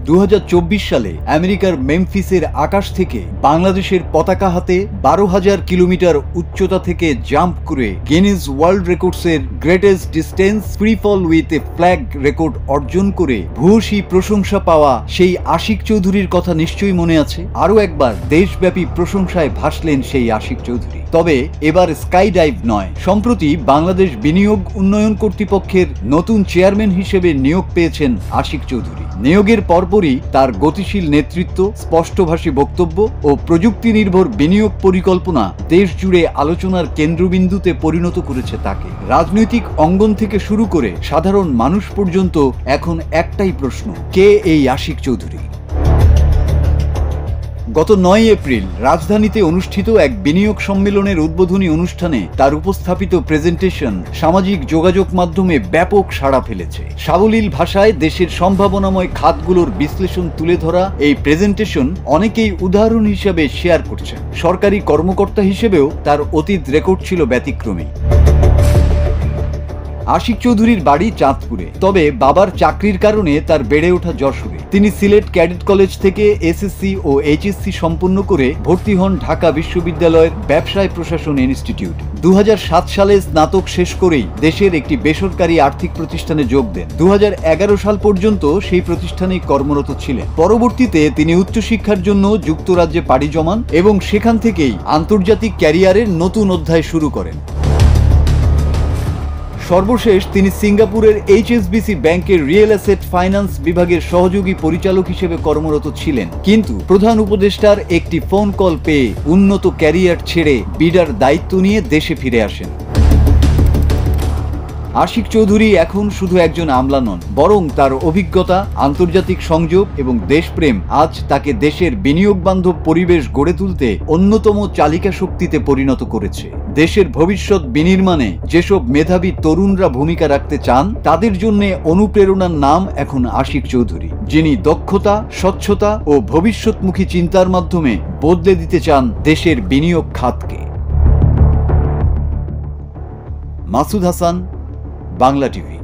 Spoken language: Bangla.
2024 সালে আমেরিকার মেমফিসের আকাশ থেকে বাংলাদেশের পতাকা হাতে 12,000 কিলোমিটার উচ্চতা থেকে জাম্প করে গিনেস ওয়ার্ল্ড রেকর্ডসের greatest distance free fall with a flag record অর্জন করে ভূয়সী প্রশংসা পাওয়া সেই আশিক চৌধুরীর কথা নিশ্চয়ই মনে আছে। আরও একবার দেশব্যাপী প্রশংসায় ভাসলেন সেই আশিক চৌধুরী। তবে এবার স্কাই ডাইভ নয়, সম্প্রতি বাংলাদেশ বিনিয়োগ উন্নয়ন কর্তৃপক্ষের নতুন চেয়ারম্যান হিসেবে নিয়োগ পেয়েছেন আশিক চৌধুরী। নিয়োগের পরপরই তার গতিশীল নেতৃত্ব, স্পষ্টভাষী বক্তব্য ও প্রযুক্তি নির্ভর বিনিয়োগ পরিকল্পনা দেশ জুড়ে আলোচনার কেন্দ্রবিন্দুতে পরিণত করেছে তাকে। রাজনৈতিক অঙ্গন থেকে শুরু করে সাধারণ মানুষ পর্যন্ত এখন একটাই প্রশ্ন, কে এই আশিক চৌধুরী? গত 9 এপ্রিল রাজধানীতে অনুষ্ঠিত এক বিনিয়োগ সম্মেলনের উদ্বোধনী অনুষ্ঠানে তার উপস্থাপিত প্রেজেন্টেশন সামাজিক যোগাযোগ মাধ্যমে ব্যাপক সাড়া ফেলেছে। সাবলীল ভাষায় দেশের সম্ভাবনাময় খাতগুলোর বিশ্লেষণ তুলে ধরা এই প্রেজেন্টেশন অনেকেই উদাহরণ হিসেবে শেয়ার করছেন। সরকারি কর্মকর্তা হিসেবেও তার অতীত রেকর্ড ছিল ব্যতিক্রমী। আশিক চৌধুরীর বাড়ি চাঁদপুরে, তবে বাবার চাকরির কারণে তার বেড়ে ওঠা যশোরে। তিনি সিলেট ক্যাডেট কলেজ থেকে এসএসসি ও এইচএসসি সম্পন্ন করে ভর্তি হন ঢাকা বিশ্ববিদ্যালয়ের ব্যবসায় প্রশাসন ইনস্টিটিউট। 2007 সালে স্নাতক শেষ করেই দেশের একটি বেসরকারি আর্থিক প্রতিষ্ঠানে যোগ দেন। 2011 সাল পর্যন্ত সেই প্রতিষ্ঠানেই কর্মরত ছিলেন। পরবর্তীতে তিনি উচ্চশিক্ষার জন্য যুক্তরাজ্যে পাড়ি জমান এবং সেখান থেকেই আন্তর্জাতিক ক্যারিয়ারের নতুন অধ্যায় শুরু করেন। সর্বশেষ তিনি সিঙ্গাপুরের এইচএসবিসি ব্যাংকের রিয়েল অ্যাসেট ফাইন্যান্স বিভাগের সহযোগী পরিচালক হিসেবে কর্মরত ছিলেন, কিন্তু প্রধান উপদেষ্টার একটি ফোন কল পেয়ে উন্নত ক্যারিয়ার ছেড়ে বিডার দায়িত্ব নিয়ে দেশে ফিরে আসেন। আশিক চৌধুরী এখন শুধু একজন আমলা নন, বরং তার অভিজ্ঞতা, আন্তর্জাতিক সংযোগ এবং দেশপ্রেম আজ তাকে দেশের বিনিয়োগ বান্ধব পরিবেশ গড়ে তুলতে অন্যতম চালিকা শক্তিতে পরিণত করেছে। দেশের ভবিষ্যৎ বিনির্মাণে যেসব মেধাবী তরুণরা ভূমিকা রাখতে চান, তাদের জন্য অনুপ্রেরণার নাম এখন আশিক চৌধুরী, যিনি দক্ষতা, স্বচ্ছতা ও ভবিষ্যৎমুখী চিন্তার মাধ্যমে বদলে দিতে চান দেশের বিনিয়োগ খাতকে। মাসুদ হাসান, বাংলা টিভি।